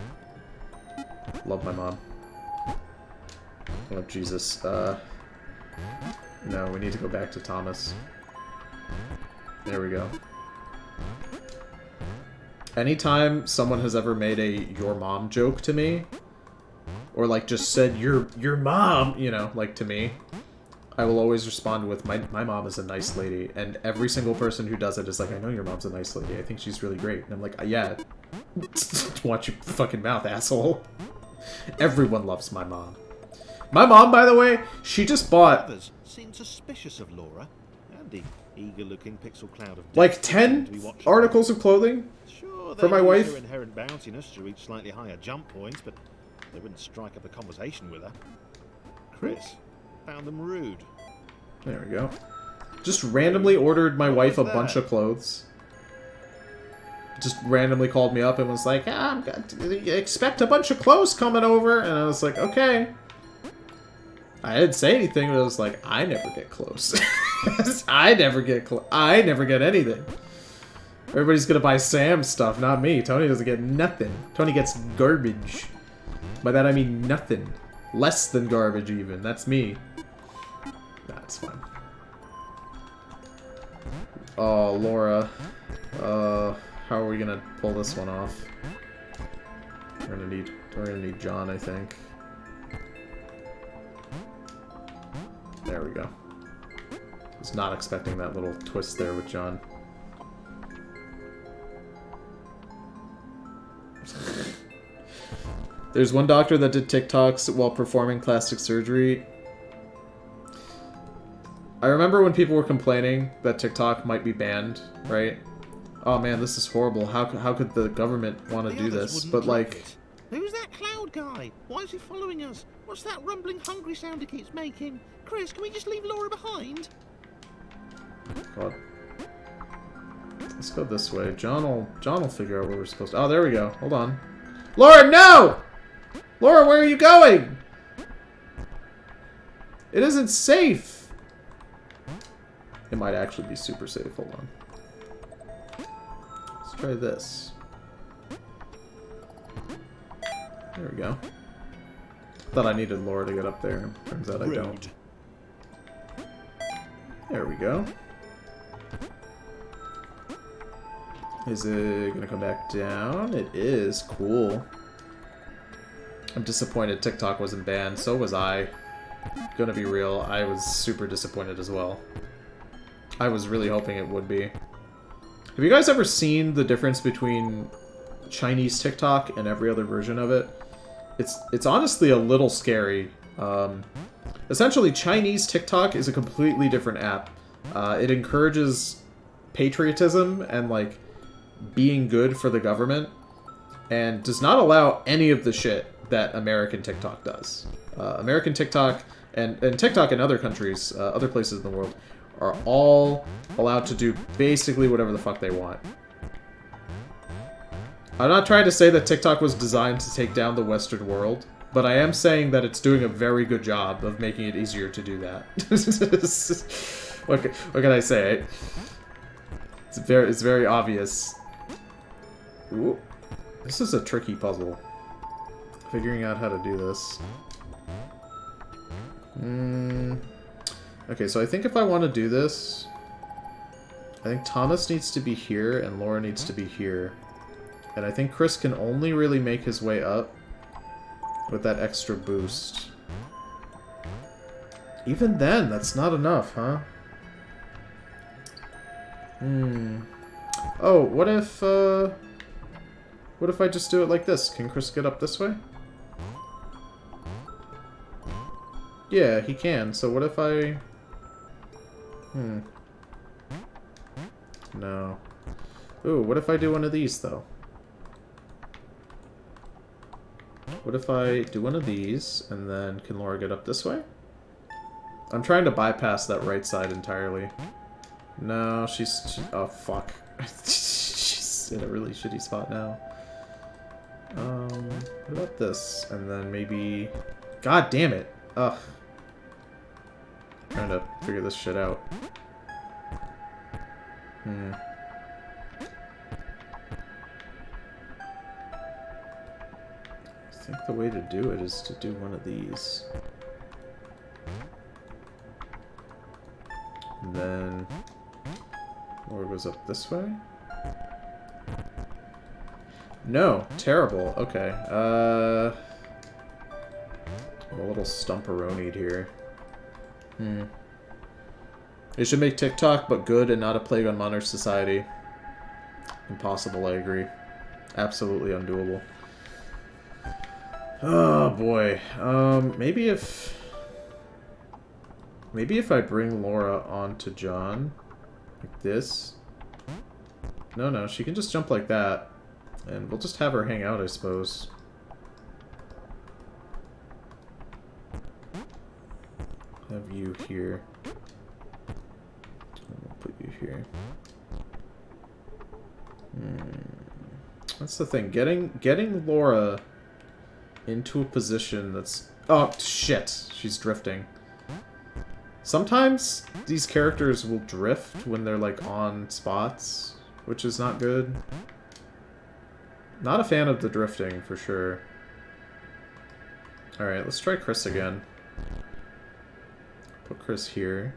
Love my mom. Oh, Jesus. No, we need to go back to Thomas. There we go. Anytime someone has ever made a your mom joke to me, or like just said your mom, you know, like to me, I will always respond with my mom is a nice lady, and every single person who does it is like, I know your mom's a nice lady, I think she's really great. And I'm like, yeah, watch your fucking mouth, asshole. Everyone loves my mom. My mom, by the way, she just bought Others seemed suspicious of Laura, and the eager-looking pixel cloud of like death 10 to be watched. articles of clothing. Sure, for my they'd use wife. her inherent bounciness to reach slightly higher jump points, but they wouldn't strike up a conversation with her. Chris found them rude. There we go. Just randomly ordered my wife a was bunch that? of clothes. Just randomly called me up and was like, expect a bunch of clothes coming over. And I was like, okay. I didn't say anything, but I was like, I never get clothes. I never get anything. Everybody's gonna buy Sam stuff, not me. Tony doesn't get nothing. Tony gets garbage. By that I mean nothing. Less than garbage even. That's me. That's fine. Oh, Laura. How are we gonna pull this one off? We're gonna need John, I think. There we go. Was not expecting that little twist there with John. There's one doctor that did TikToks while performing plastic surgery. I remember when people were complaining that TikTok might be banned, right? Oh man, this is horrible. How could the government want to The do others this? wouldn't But like like, it. Who's that cloud guy? Why is he following us? What's that rumbling hungry sound he keeps making? Chris, can we just leave Laura behind? God. Let's go this way. John will figure out where we're supposed to. Oh, there we go. Hold on. Laura, no! Laura, where are you going? It isn't safe. It might actually be super safe. Hold on. Let's try this. There we go. Thought I needed Laura to get up there. Turns out I don't. Rude. There we go. Is it gonna come back down? It is. Cool. I'm disappointed TikTok wasn't banned. So was I. Gonna be real, I was super disappointed as well. I was really hoping it would be. Have you guys ever seen the difference between Chinese TikTok and every other version of it? It's honestly a little scary. Essentially, Chinese TikTok is a completely different app. It encourages patriotism and like being good for the government, and does not allow any of the shit that American TikTok does. American TikTok and TikTok in other countries, other places in the world, are all allowed to do basically whatever the fuck they want. I'm not trying to say that TikTok was designed to take down the Western world, but I am saying that it's doing a very good job of making it easier to do that. what can I say? It's very obvious. Ooh. This is a tricky puzzle. Figuring out how to do this. Okay, so I think if I want to do this, I think Thomas needs to be here and Laura needs to be here. And I think Chris can only really make his way up with that extra boost. Even then, that's not enough, huh? Oh, what if I just do it like this? Can Chris get up this way? Yeah, he can. So what if I... No. Ooh, what if I do one of these, though? What if I do one of these, and then can Laura get up this way? I'm trying to bypass that right side entirely. No, oh, fuck. She's in a really shitty spot now. What about this? And then maybe... God damn it! Ugh. Trying to figure this shit out. I think the way to do it is to do one of these. And then... Laura goes up this way? No! Terrible. Okay. I'm a little stumperonied here. They should make TikTok, but good and not a plague on modern society. Impossible, I agree. Absolutely undoable. Oh, boy. Maybe if I bring Laura onto John, like this. No, she can just jump like that. And we'll just have her hang out, I suppose. Have you here. We'll put you here. That's the thing. Getting Laura into a position that's... Oh, shit. She's drifting. Sometimes these characters will drift when they're, like, on spots, which is not good. Not a fan of the drifting, for sure. Alright, let's try Chris again. Put Chris here.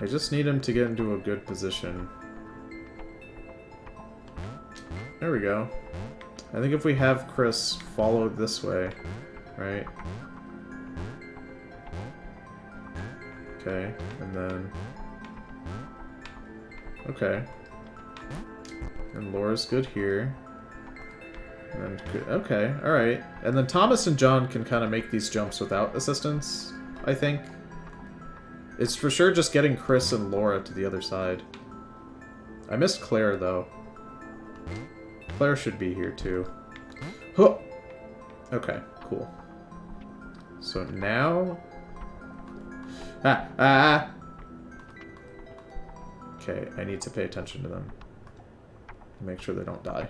I just need him to get into a good position. There we go. I think if we have Chris follow this way, right? Okay, and then... Okay. And Laura's good here. And then good, okay, alright. And then Thomas and John can kind of make these jumps without assistance, I think. It's for sure just getting Chris and Laura to the other side. I missed Claire, though. Claire should be here, too. Huh! Okay, cool. So now... Okay, I need to pay attention to them. Make sure they don't die.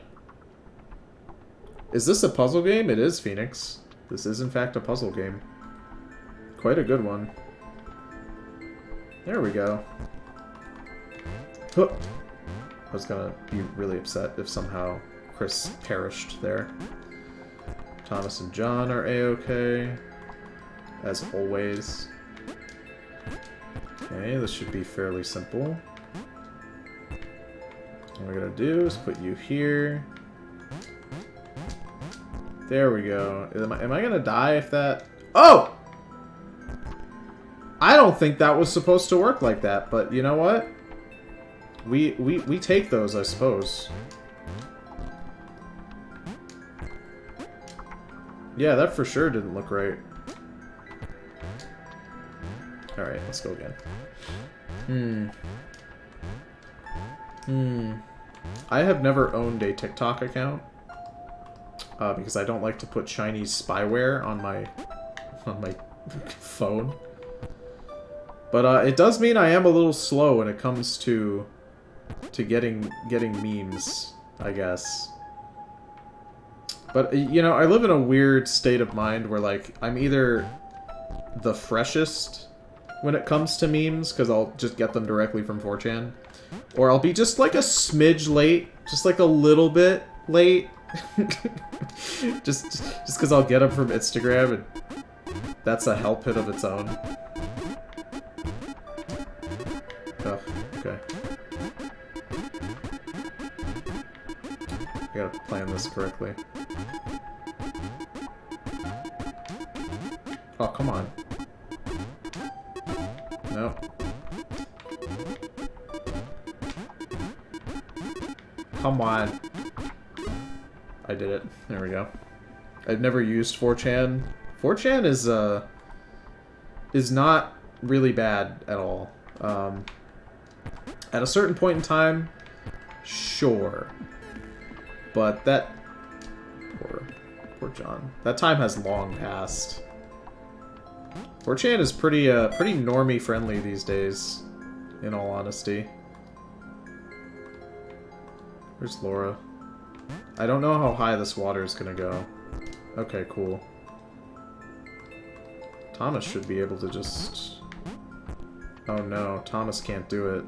Is this a puzzle game? It is, Phoenix. This is, in fact, a puzzle game. Quite a good one. There we go. Huh. I was gonna be really upset if somehow Chris perished there. Thomas and John are a-okay. As always. Okay, this should be fairly simple. What we're gonna do is put you here. There we go. Am I gonna die if that... Oh! I don't think that was supposed to work like that, but you know what? We take those, I suppose. Yeah, that for sure didn't look right. Alright, let's go again. I have never owned a TikTok account. Because I don't like to put Chinese spyware on my phone. But it does mean I am a little slow when it comes to getting memes, I guess. But you know, I live in a weird state of mind where like I'm either the freshest when it comes to memes because I'll just get them directly from 4chan, or I'll be just like a smidge late, just like a little bit late. just because I'll get them from Instagram, and that's a hell pit of its own. Oh, okay. I gotta plan this correctly. Oh, come on. No. Come on. I did it. There we go. I've never used 4chan. 4chan is not really bad at all. At a certain point in time, sure. But that... Poor John. That time has long passed. 4chan is pretty normie friendly these days, in all honesty. Where's Laura? I don't know how high this water is gonna go. Okay, cool. Thomas should be able to just... Oh no, Thomas can't do it.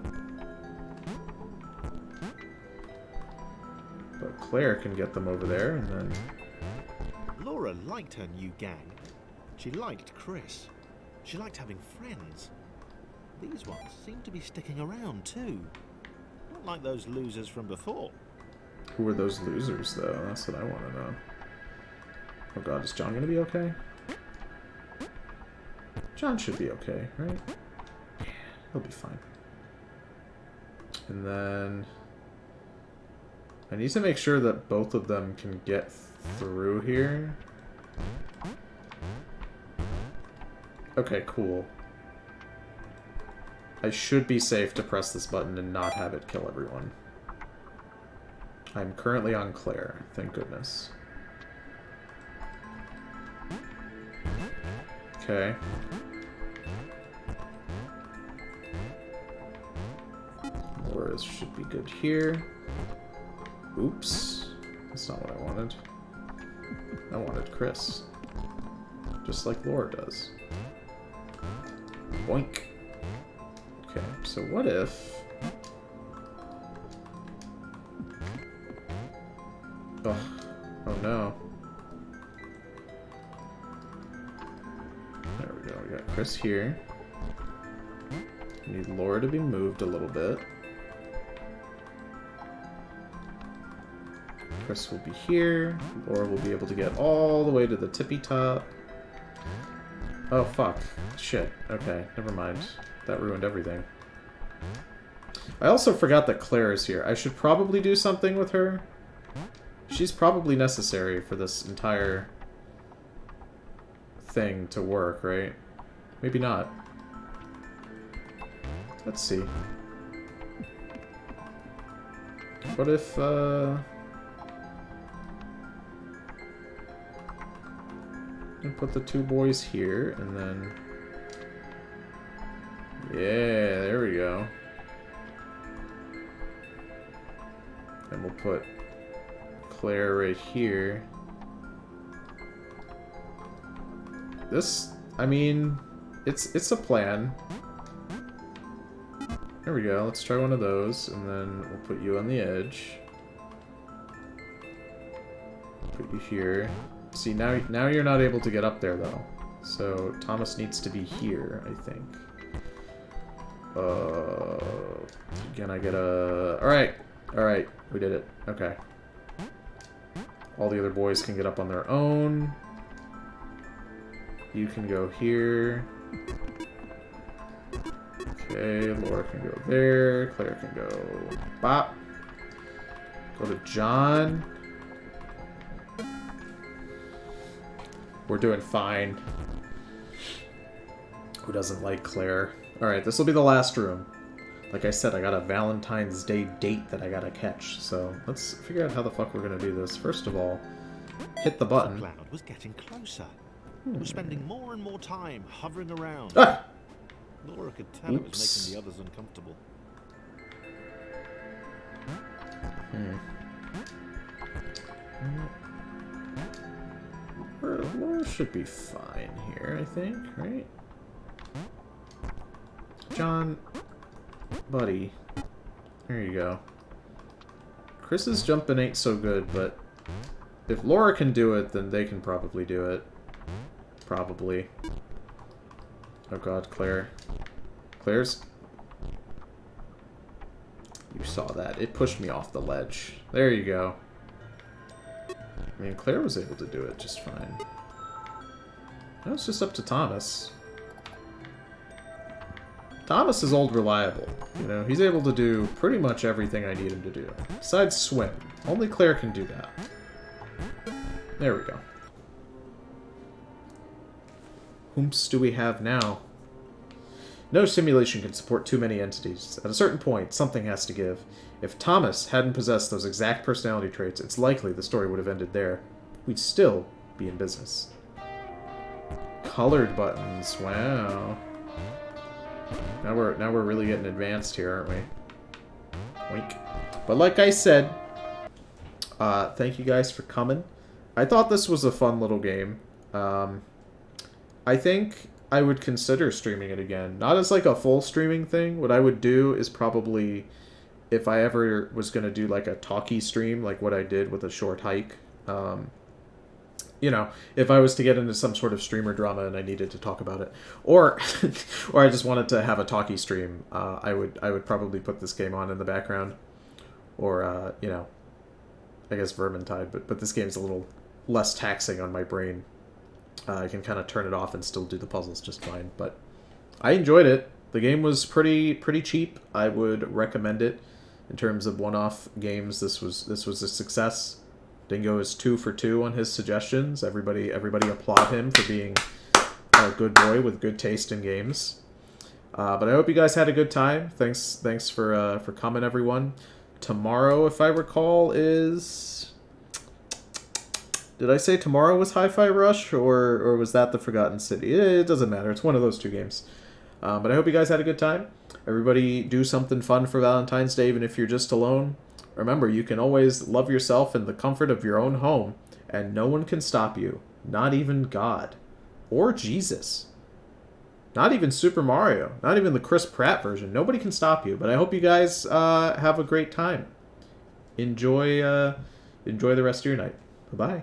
But Claire can get them over there, and then... Laura liked her new gang. She liked Chris. She liked having friends. These ones seem to be sticking around too. Not like those losers from before. Who are those losers, though? That's what I want to know. Oh god, is John gonna be okay? John should be okay, right? Yeah, he'll be fine. And then... I need to make sure that both of them can get through here. Okay, cool. I should be safe to press this button and not have it kill everyone. I'm currently on Claire, thank goodness. Okay. Laura's should be good here. Oops. That's not what I wanted. I wanted Chris. Just like Laura does. Boink. Okay, so what if... Ugh. Oh no. There we go, we got Chris here. We need Laura to be moved a little bit. Chris will be here. Laura will be able to get all the way to the tippy top. Oh, fuck. Shit. Okay, never mind. That ruined everything. I also forgot that Claire is here. I should probably do something with her. She's probably necessary for this entire thing to work, right? Maybe not. Let's see. What if, and put the two boys here, and then... Yeah, there we go. And we'll put Claire right here. This, I mean, it's a plan. There we go, let's try one of those, and then we'll put you on the edge. Put you here. See, now you're not able to get up there, though. So, Thomas needs to be here, I think. Can I get a... Alright. Alright, we did it. Okay. All the other boys can get up on their own. You can go here. Okay, Laura can go there. Claire can go... Bop. Go to John. We're doing fine. Who doesn't like Claire? Alright, this will be the last room. Like I said, I got a Valentine's Day date that I gotta catch, so let's figure out how the fuck we're gonna do this. First of all, hit the button. The cloud was getting closer. It was spending more and more time hovering around. Ah! Laura could tell it was making the others uncomfortable. Laura should be fine here, I think, right? John, buddy, there you go. Chris's jumping ain't so good, but if Laura can do it, then they can probably do it. Probably. Oh god, Claire. Claire's... You saw that. It pushed me off the ledge. There you go. I mean, Claire was able to do it just fine. Now it's just up to Thomas. Thomas is old reliable. You know, he's able to do pretty much everything I need him to do. Besides swim. Only Claire can do that. There we go. Whomst do we have now? No simulation can support too many entities. At a certain point, something has to give. If Thomas hadn't possessed those exact personality traits, it's likely the story would have ended there. we'd still be in business. Colored buttons, wow. Now we're really getting advanced here, aren't we? Wink. But like I said, thank you guys for coming. I thought this was a fun little game. I think I would consider streaming it again. Not as like a full streaming thing. What I would do is probably, if I ever was going to do like a talkie stream, like what I did with A Short Hike, you know, if I was to get into some sort of streamer drama and I needed to talk about it, or or I just wanted to have a talkie stream, I would probably put this game on in the background, or you know, I guess Vermintide, but this game's a little less taxing on my brain. I can kind of turn it off and still do the puzzles just fine. But I enjoyed it. The game was pretty cheap. I would recommend it in terms of one-off games. This was a success. Dingo is 2 for 2 on his suggestions. Everybody applaud him for being a good boy with good taste in games. But I hope you guys had a good time. Thanks for coming, everyone. Tomorrow, if I recall, is... Did I say tomorrow was Hi-Fi Rush, or was that the Forgotten City? It doesn't matter. It's one of those two games. But I hope you guys had a good time. Everybody do something fun for Valentine's Day, even if you're just alone. Remember, you can always love yourself in the comfort of your own home, and no one can stop you. Not even God. Or Jesus. Not even Super Mario. Not even the Chris Pratt version. Nobody can stop you. But I hope you guys have a great time. Enjoy the rest of your night. Bye-bye.